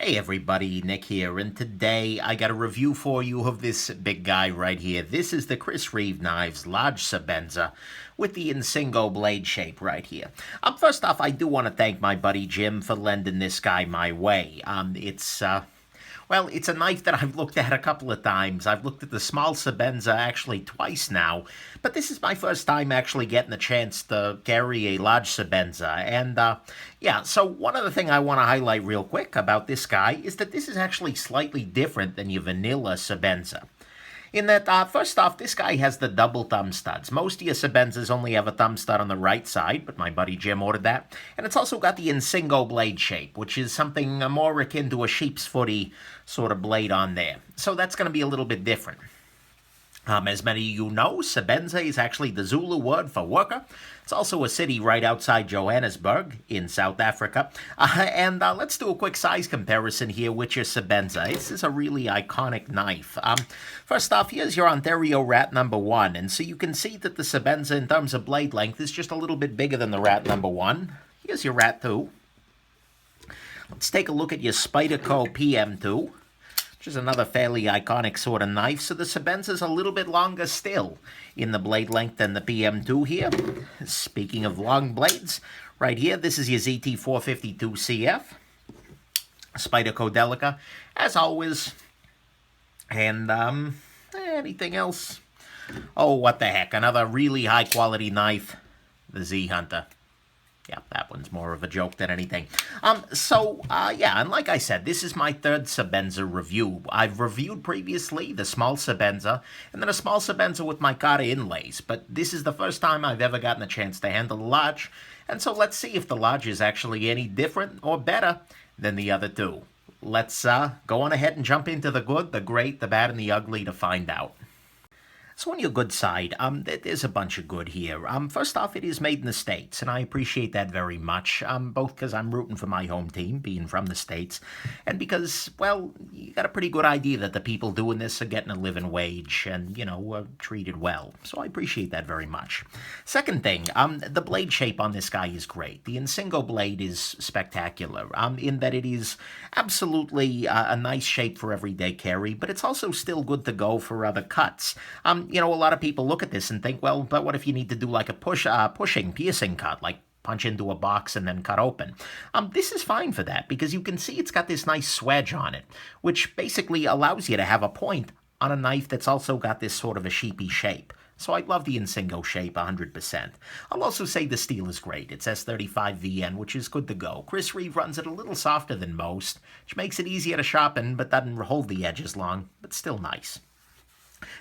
Hey everybody, Nick here, and today I got a review for you of this big guy right here. This is the Chris Reeve Knives Large Sebenza with the Insingo blade shape right here. First off, I do want to thank my buddy Jim for lending this guy my way. It's a knife that I've looked at a couple of times. I've looked at the small Sebenza actually twice now, but this is my first time actually getting a chance to carry a large Sebenza. So one other thing I want to highlight real quick about this guy is that this is actually slightly different than your vanilla Sebenza. In that, first off, this guy has the double thumb studs. Most of your Sabenzas only have a thumb stud on the right side, but my buddy Jim ordered that. And it's also got the Insingo blade shape, which is something more akin to a sheep's footy sort of blade on there. So that's going to be a little bit different. As many of you know, Sebenza is actually the Zulu word for worker. It's also a city right outside Johannesburg in South Africa. Let's do a quick size comparison here with your Sebenza. This is a really iconic knife. First off, here's your Ontario rat number 1. And so you can see that the Sebenza in terms of blade length is just a little bit bigger than the rat number 1. Here's your rat 2. Let's take a look at your Spyderco PM2. Which is another fairly iconic sort of knife. So the Sebenza's a little bit longer still in the blade length than the PM2 here. Speaking of long blades, right here, this is your ZT452CF. Spyderco Delica, as always. And, anything else? Oh, what the heck, another really high quality knife, the Z Hunter. Yeah, that one's more of a joke than anything. And like I said, this is my third Sebenza review. I've reviewed previously the small Sebenza, and then a small Sebenza with micarta inlays, but this is the first time I've ever gotten a chance to handle the large, and so let's see if the large is actually any different or better than the other two. Let's go on ahead and jump into the good, the great, the bad, and the ugly to find out. So on your good side, there's a bunch of good here. First off, it is made in the States, and I appreciate that very much, both because I'm rooting for my home team, being from the States, and because, well, you got a pretty good idea that the people doing this are getting a living wage and, treated well. So I appreciate that very much. Second thing, the blade shape on this guy is great. The Insingo blade is spectacular, in that it is absolutely a nice shape for everyday carry, but it's also still good to go for other cuts. A lot of people look at this and think, well, but what if you need to do like a piercing cut, like punch into a box and then cut open? This is fine for that because you can see it's got this nice swedge on it, which basically allows you to have a point on a knife that's also got this sort of a sheepy shape. So I love the Insingo shape 100%. I'll also say the steel is great. It's S35VN, which is good to go. Chris Reeve runs it a little softer than most, which makes it easier to sharpen, but doesn't hold the edges long, but still nice.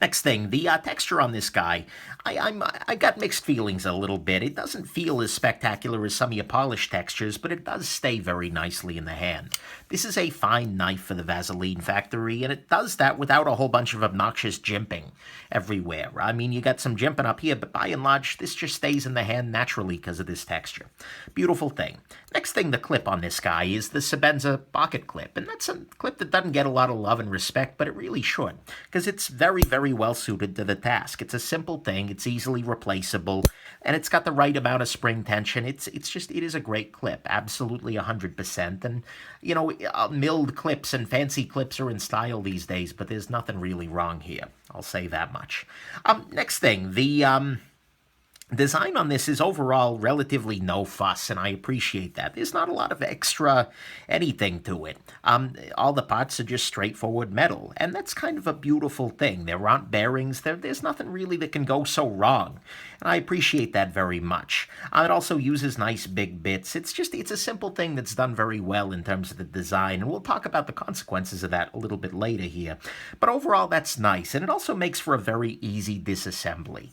Next thing, the texture on this guy, I got mixed feelings a little bit. It doesn't feel as spectacular as some of your polished textures, but it does stay very nicely in the hand. This is a fine knife for the Vaseline factory, and it does that without a whole bunch of obnoxious jimping everywhere. I mean, you got some jimping up here, but by and large, this just stays in the hand naturally because of this texture. Beautiful thing. Next thing, the clip on this guy is the Sebenza pocket clip, and that's a clip that doesn't get a lot of love and respect, but it really should, because it's very, very well suited to the task. It's a simple thing, it's easily replaceable, and it's got the right amount of spring tension. It is a great clip, absolutely 100%. And, milled clips and fancy clips are in style these days, but there's nothing really wrong here. I'll say that much. Next thing, the design on this is overall relatively no fuss, and I appreciate that. There's not a lot of extra anything to it. All the parts are just straightforward metal, and that's kind of a beautiful thing. There aren't bearings. There's nothing really that can go so wrong, and I appreciate that very much. It also uses nice big bits. It's a simple thing that's done very well in terms of the design, and we'll talk about the consequences of that a little bit later here. But overall, that's nice, and it also makes for a very easy disassembly.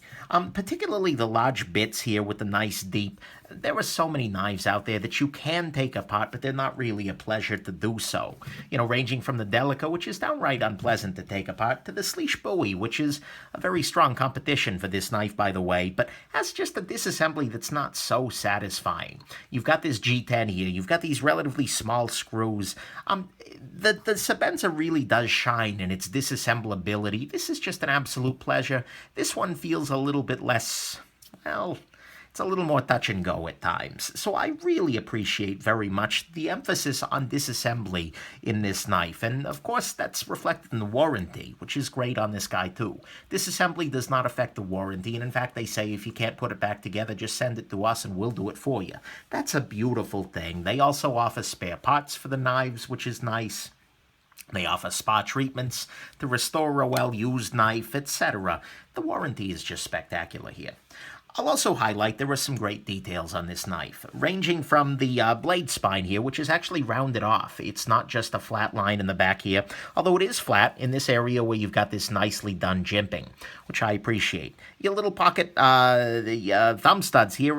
Particularly the large bits here with the nice deep. There are so many knives out there that you can take apart, but they're not really a pleasure to do so. Ranging from the Delica, which is downright unpleasant to take apart, to the Sleesh Bowie, which is a very strong competition for this knife, by the way, but has just a disassembly that's not so satisfying. You've got this G10 here. You've got these relatively small screws. The Sebenza really does shine in its disassemblability. This is just an absolute pleasure. This one feels a little bit less, well, It's a little more touch and go at times. So I really appreciate very much the emphasis on disassembly in this knife. And of course, that's reflected in the warranty, which is great on this guy too. Disassembly does not affect the warranty. And in fact, they say if you can't put it back together, just send it to us and we'll do it for you. That's a beautiful thing. They also offer spare parts for the knives, which is nice. They offer spa treatments to restore a well-used knife, etc. The warranty is just spectacular here. I'll also highlight there are some great details on this knife, ranging from the blade spine here, which is actually rounded off. It's not just a flat line in the back here, although it is flat in this area where you've got this nicely done jimping, which I appreciate. Your little pocket, thumb studs here,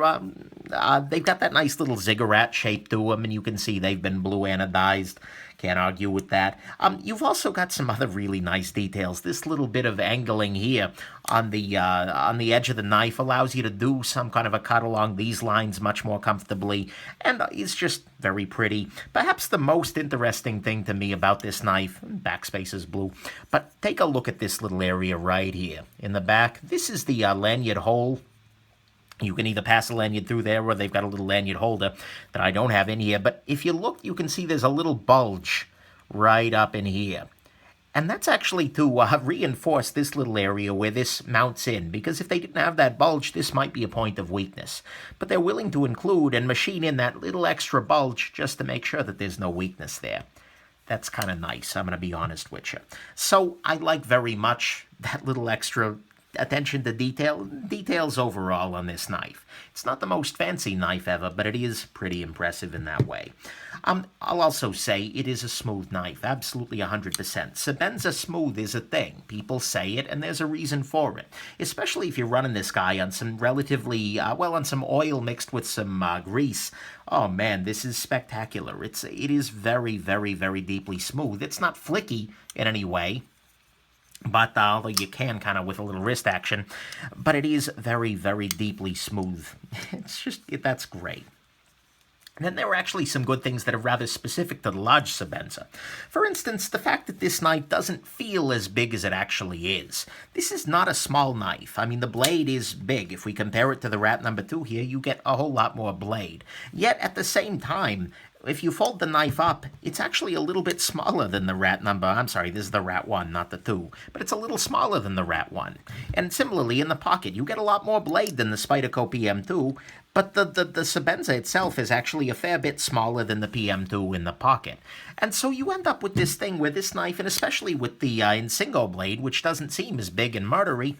they've got that nice little ziggurat shape to them, and you can see they've been blue anodized. Can't argue with that. You've also got some other really nice details. This little bit of angling here on the edge of the knife allows you to do some kind of a cut along these lines much more comfortably, and it's just very pretty. Perhaps the most interesting thing to me about this knife, backspace is blue, but take a look at this little area right here in the back. This is the lanyard hole. You can either pass a lanyard through there or they've got a little lanyard holder that I don't have in here. But if you look, you can see there's a little bulge right up in here. And that's actually to reinforce this little area where this mounts in. Because if they didn't have that bulge, this might be a point of weakness. But they're willing to include and machine in that little extra bulge just to make sure that there's no weakness there. That's kind of nice, I'm going to be honest with you. So I like very much that little extra attention to details overall on this knife. It's not the most fancy knife ever, but it is pretty impressive in that way. I'll also say it is a smooth knife, absolutely 100%. Sebenza smooth is a thing. People say it, and there's a reason for it. Especially if you're running this guy on some relatively, on some oil mixed with some grease. Oh man, this is spectacular. It is very, very, very deeply smooth. It's not flicky in any way. But although you can kind of with a little wrist action, but it is very, very deeply smooth. That's great. And then there are actually some good things that are rather specific to the Large Sebenza. For instance, the fact that this knife doesn't feel as big as it actually is. This is not a small knife. I mean, the blade is big. If we compare it to the Rat number 2 here, you get a whole lot more blade. Yet, at the same time, if you fold the knife up, it's actually a little bit smaller than the Rat number. I'm sorry, this is the Rat 1, not the 2. But it's a little smaller than the Rat 1. And similarly, in the pocket, you get a lot more blade than the Spyderco PM2, but the Sebenza itself is actually a fair bit smaller than the PM2 in the pocket. And so you end up with this thing where this knife, and especially with the Insingo blade, which doesn't seem as big and murdery,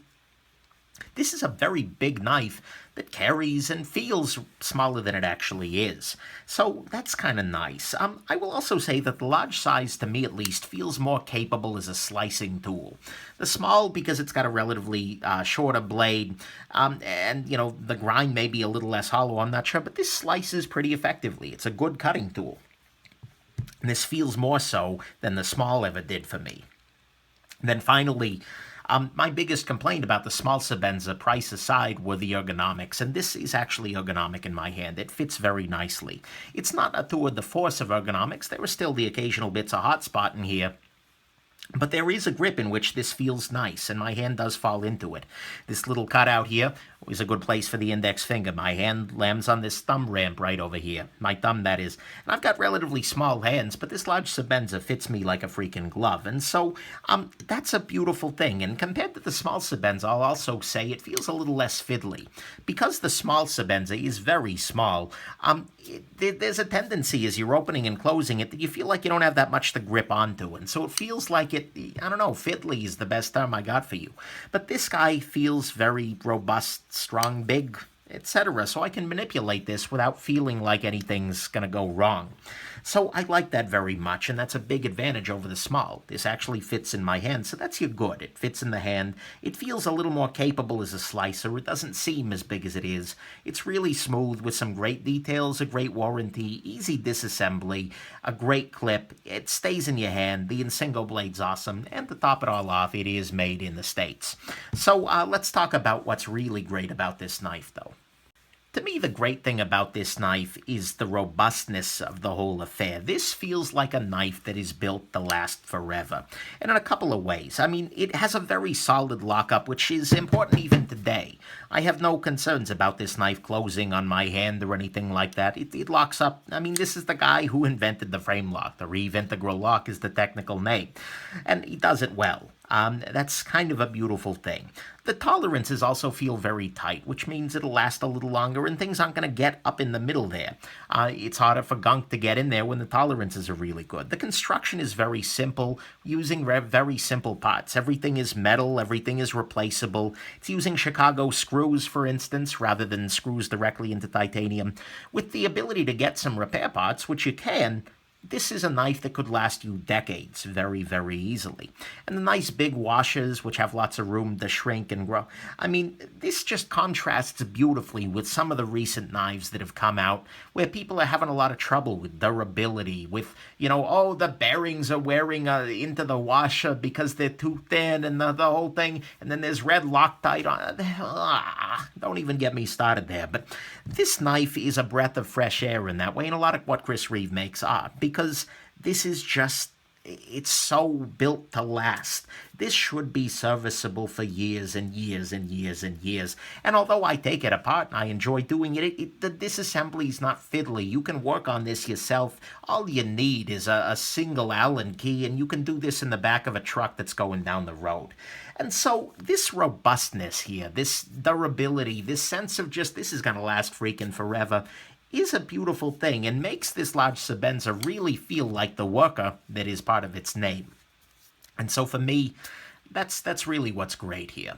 this is a very big knife that carries and feels smaller than it actually is. So that's kind of nice. I will also say that the large size, to me at least, feels more capable as a slicing tool. The small, because it's got a relatively shorter blade, and, you know, the grind may be a little less hollow, I'm not sure, but this slices pretty effectively. It's a good cutting tool. And this feels more so than the small ever did for me. And then finally, my biggest complaint about the small Sebenza, price aside, were the ergonomics, and this is actually ergonomic in my hand. It fits very nicely. It's not a tour de force of ergonomics. There are still the occasional bits of hot spot in here, but there is a grip in which this feels nice, and my hand does fall into it. This little cutout here is a good place for the index finger. My hand lands on this thumb ramp right over here. My thumb, that is. And I've got relatively small hands, but this Large Sebenza fits me like a freaking glove. And so, that's a beautiful thing. And compared to the small Sebenza, I'll also say it feels a little less fiddly. Because the small Sebenza is very small, there's a tendency as you're opening and closing it that you feel like you don't have that much to grip onto. And so it feels like I don't know, fiddly is the best term I got for you. But this guy feels very robust, strong, big, etc. So I can manipulate this without feeling like anything's going to go wrong. So I like that very much, and that's a big advantage over the small. This actually fits in my hand, so that's your good. It fits in the hand. It feels a little more capable as a slicer. It doesn't seem as big as it is. It's really smooth with some great details, a great warranty, easy disassembly, a great clip. It stays in your hand. The Insingo blade's awesome, and to top it all off, it is made in the States. So let's talk about what's really great about this knife, though. To me, the great thing about this knife is the robustness of the whole affair. This feels like a knife that is built to last forever. And in a couple of ways. I mean, it has a very solid lockup, which is important even today. I have no concerns about this knife closing on my hand or anything like that. It locks up. I mean, this is the guy who invented the frame lock. The Reeve Integral Lock is the technical name. And he does it well. That's kind of a beautiful thing. The tolerances also feel very tight, which means it'll last a little longer and things aren't going to get up in the middle there. It's harder for gunk to get in there when the tolerances are really good. The construction is very simple, using very simple parts. Everything is metal, everything is replaceable. It's using Chicago screws, for instance, rather than screws directly into titanium. With the ability to get some repair parts, which you can, this is a knife that could last you decades very, very easily. And the nice big washers, which have lots of room to shrink and grow. I mean, this just contrasts beautifully with some of the recent knives that have come out where people are having a lot of trouble with durability, with, oh, the bearings are wearing into the washer because they're too thin and the whole thing. And then there's red Loctite on it. Don't even get me started there. But this knife is a breath of fresh air in that way, and a lot of what Chris Reeve makes are, because this is just, it's so built to last. This should be serviceable for years and years and years and years. And although I take it apart and I enjoy doing it, the disassembly is not fiddly. You can work on this yourself. All you need is a single Allen key, and you can do this in the back of a truck that's going down the road. And so this robustness here, this durability, this sense of just this is going to last freaking forever, is a beautiful thing and makes this Large Sebenza really feel like the worker that is part of its name. And so for me, that's really what's great here.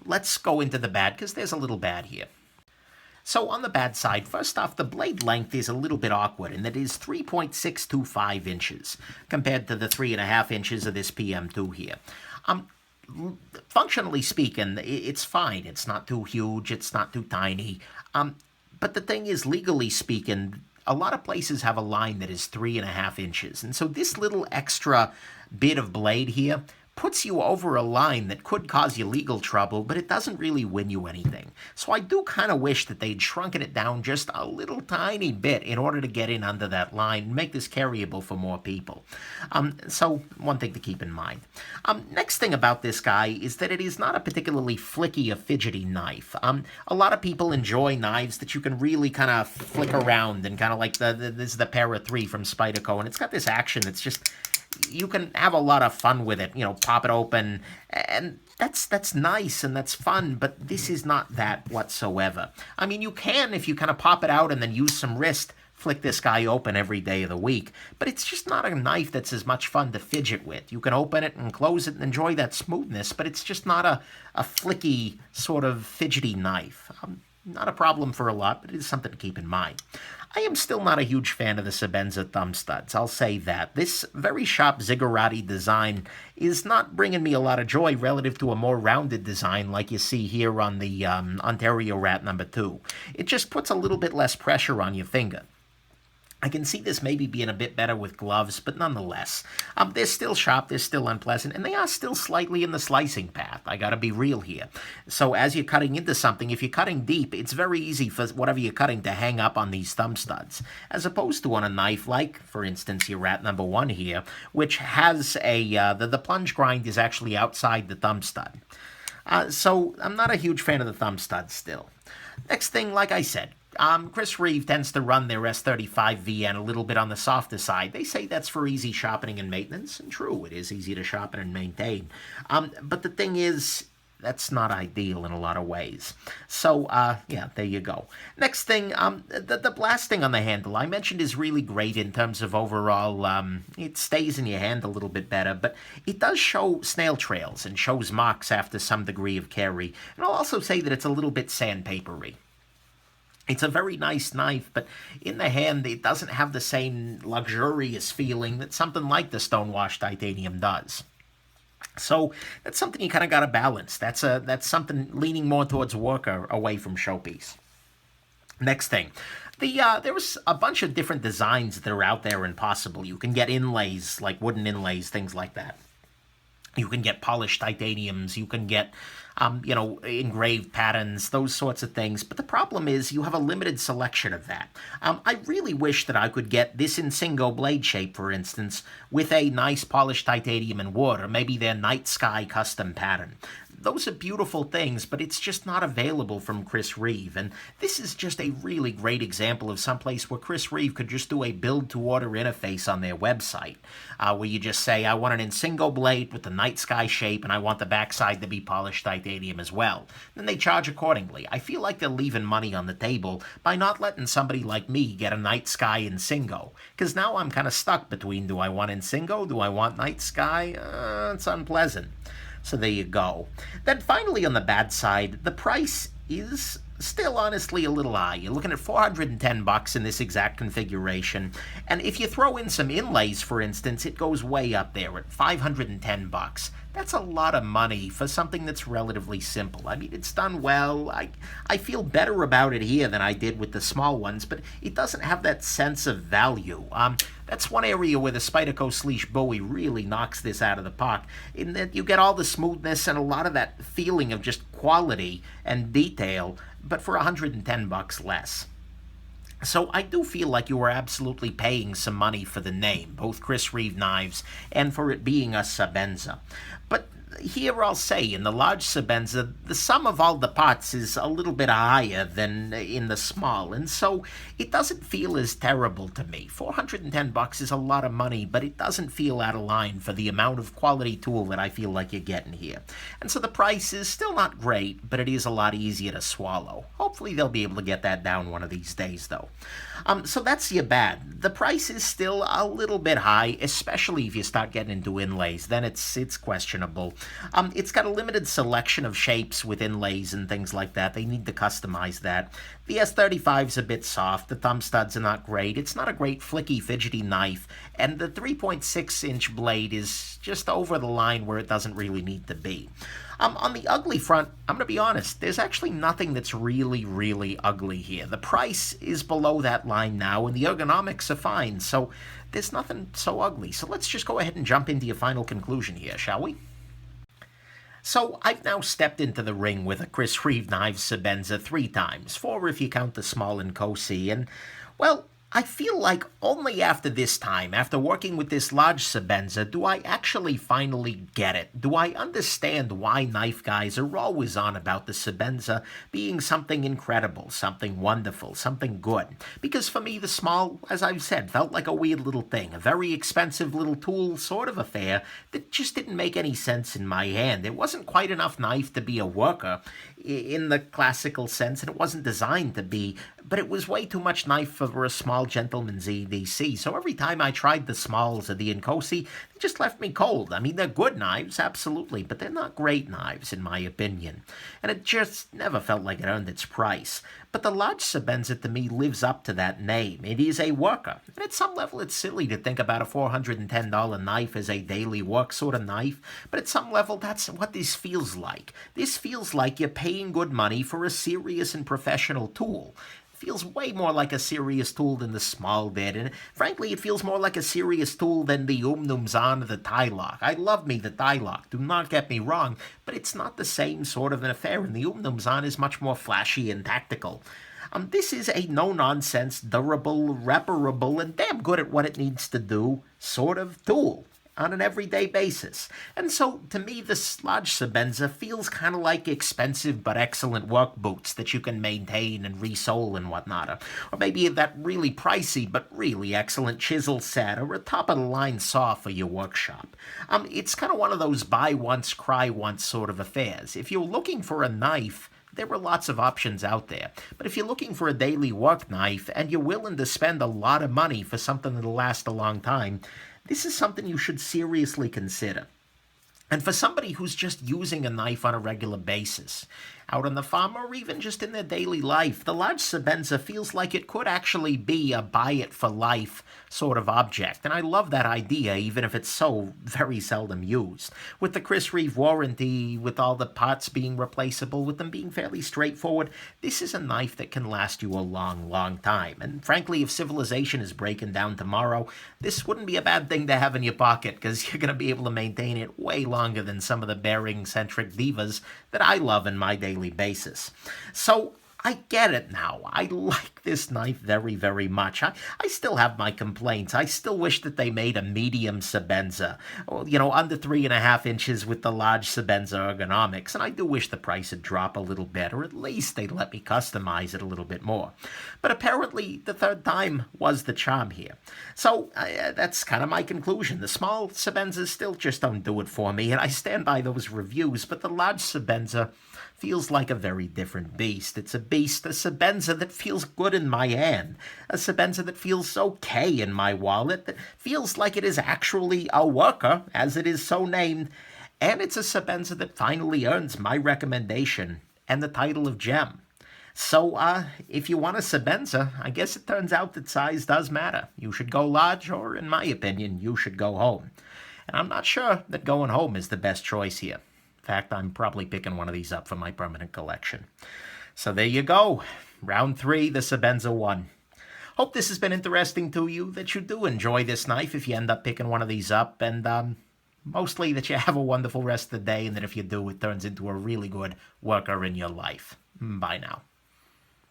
Let's go into the bad, because there's a little bad here. So on the bad side, first off, the blade length is a little bit awkward, and it is 3.625 inches compared to the 3.5 inches of this PM2 here. Functionally speaking, it's fine. It's not too huge. It's not too tiny. But the thing is, legally speaking, a lot of places have a line that is 3.5 inches. And so this little extra bit of blade here puts you over a line that could cause you legal trouble, but it doesn't really win you anything. So I do kind of wish that they'd shrunken it down just a little tiny bit in order to get in under that line and make this carryable for more people. So one thing to keep in mind. Next thing about this guy is that it is not a particularly flicky or fidgety knife. A lot of people enjoy knives that you can really kind of flick around, and kind of like this is the Para 3 from Spyderco, and it's got this action that's just, you can have a lot of fun with it, pop it open, and that's nice and that's fun, but this is not that whatsoever. I mean, you can, if you kind of pop it out and then use some wrist, flick this guy open every day of the week, but it's just not a knife that's as much fun to fidget with. You can open it and close it and enjoy that smoothness, but it's just not a flicky sort of fidgety knife. Not a problem for a lot, but it is something to keep in mind. I am still not a huge fan of the Sebenza thumb studs, I'll say that. This very sharp ziggurat design is not bringing me a lot of joy relative to a more rounded design like you see here on the Ontario Rat number 2. It just puts a little bit less pressure on your finger. I can see this maybe being a bit better with gloves, but nonetheless, they're still sharp, they're still unpleasant, and they are still slightly in the slicing path. I gotta be real here. So as you're cutting into something, if you're cutting deep, it's very easy for whatever you're cutting to hang up on these thumb studs, as opposed to on a knife like, for instance, your Rat number 1 here, which has the plunge grind is actually outside the thumb stud. So I'm not a huge fan of the thumb studs still. Next thing, like I said, Chris Reeve tends to run their S35 VN a little bit on the softer side. They say that's for easy sharpening and maintenance, and true, it is easy to sharpen and maintain. But the thing is, that's not ideal in a lot of ways. So, yeah, there you go. Next thing, the blasting on the handle, I mentioned, is really great in terms of overall, it stays in your hand a little bit better, but it does show snail trails and shows marks after some degree of carry. And I'll also say that it's a little bit sandpapery. It's a very nice knife, but in the hand, it doesn't have the same luxurious feeling that something like the Stonewashed Titanium does. So that's something you kind of got to balance. That's something leaning more towards worker away from showpiece. Next thing, there was a bunch of different designs that are out there and possible. You can get inlays, like wooden inlays, things like that. You can get polished titaniums. You can get, engraved patterns, those sorts of things. But the problem is you have a limited selection of that. I really wish that I could get this Insingo blade shape, for instance, with a nice polished titanium and wood, or maybe their night sky custom pattern. Those are beautiful things, but it's just not available from Chris Reeve. And this is just a really great example of someplace where Chris Reeve could just do a build-to-order interface on their website, where you just say, I want an Insingo blade with the night sky shape, and I want the backside to be polished titanium as well. Then they charge accordingly. I feel like they're leaving money on the table by not letting somebody like me get a night sky Insingo. Because now I'm kind of stuck between, do I want Insingo? Do I want night sky? It's unpleasant. So there you go. Then finally on the bad side, the price is still honestly a little high. You're looking at $410 in this exact configuration. And if you throw in some inlays, for instance, it goes way up there at $510. That's a lot of money for something that's relatively simple. I mean, it's done well. I feel better about it here than I did with the small ones, but it doesn't have that sense of value. That's one area where the Spyderco Sleesh Bowie really knocks this out of the park, in that you get all the smoothness and a lot of that feeling of just quality and detail, but for $110 less. So I do feel like you are absolutely paying some money for the name, both Chris Reeve Knives and for it being a Sebenza. But here I'll say, in the Large Sebenza, the sum of all the parts is a little bit higher than in the small, and so it doesn't feel as terrible to me. $410 is a lot of money, but it doesn't feel out of line for the amount of quality tool that I feel like you're getting here. And so the price is still not great, but it is a lot easier to swallow. Hopefully they'll be able to get that down one of these days, though. So that's your bad. The price is still a little bit high, especially if you start getting into inlays. Then it's questionable. It's got a limited selection of shapes with inlays and things like that. They need to customize that. The S35 is a bit soft. The thumb studs are not great. It's not a great flicky, fidgety knife. And the 3.6-inch blade is just over the line where it doesn't really need to be. On the ugly front, I'm going to be honest, there's actually nothing that's really, really ugly here. The price is below that line now, and the ergonomics are fine, so there's nothing so ugly. So let's just go ahead and jump into your final conclusion here, shall we? So I've now stepped into the ring with a Chris Reeve Knives Sebenza 3 times, 4 if you count the small and Cosi, and, well, I feel like only after this time, after working with this Large Sebenza, do I actually finally get it. Do I understand why knife guys are always on about the Sebenza being something incredible, something wonderful, something good. Because for me, the small, as I've said, felt like a weird little thing, a very expensive little tool sort of affair that just didn't make any sense in my hand. It wasn't quite enough knife to be a worker in the classical sense, and it wasn't designed to be, but it was way too much knife for a small gentleman's EDC. So every time I tried the smalls of the Incosi, it just left me cold. I mean, they're good knives, absolutely, but they're not great knives, in my opinion. And it just never felt like it earned its price. But the Large Sebenza, to me, lives up to that name. It is a worker. And at some level, it's silly to think about a $410 knife as a daily work sort of knife. But at some level, that's what this feels like. This feels like you're paying good money for a serious and professional tool. Feels way more like a serious tool than the small did, and frankly, it feels more like a serious tool than the Zahn or the Tylock. I love me the Tylock, do not get me wrong, but it's not the same sort of an affair, and the Zahn is much more flashy and tactical. This is a no-nonsense, durable, reparable, and damn good at what it needs to do sort of tool on an everyday basis. And so, to me, this Large Sebenza feels kind of like expensive but excellent work boots that you can maintain and resole and whatnot. Or maybe that really pricey but really excellent chisel set or a top-of-the-line saw for your workshop. It's kind of one of those buy once, cry once sort of affairs. If you're looking for a knife, there are lots of options out there. But if you're looking for a daily work knife and you're willing to spend a lot of money for something that'll last a long time, this is something you should seriously consider. And for somebody who's just using a knife on a regular basis, out on the farm or even just in their daily life, the Large Sebenza feels like it could actually be a buy-it-for-life sort of object. And I love that idea, even if it's so very seldom used. With the Chris Reeve warranty, with all the parts being replaceable, with them being fairly straightforward, this is a knife that can last you a long, long time. And frankly, if civilization is breaking down tomorrow, this wouldn't be a bad thing to have in your pocket, because you're going to be able to maintain it way longer than some of the bearing-centric divas that I love in my daily basis. So I get it now. I like this knife very, very much. I still have my complaints. I still wish that they made a medium Sebenza, under 3.5 inches with the large Sebenza ergonomics. And I do wish the price would drop a little bit, or at least they'd let me customize it a little bit more. But apparently, the third time was the charm here. So that's kind of my conclusion. The small Sebenzas still just don't do it for me, and I stand by those reviews, but the large Sebenza feels like a very different beast. It's a beast, a Sebenza that feels good in my hand, a Sebenza that feels okay in my wallet, that feels like it is actually a worker, as it is so named, and it's a Sebenza that finally earns my recommendation and the title of gem. So, if you want a Sebenza, I guess it turns out that size does matter. You should go large, or in my opinion, you should go home. And I'm not sure that going home is the best choice here. In fact, I'm probably picking one of these up for my permanent collection. So there you go. Round 3, the Sebenza won. Hope this has been interesting to you, that you do enjoy this knife if you end up picking one of these up, and mostly that you have a wonderful rest of the day, and that if you do, it turns into a really good worker in your life. Bye now.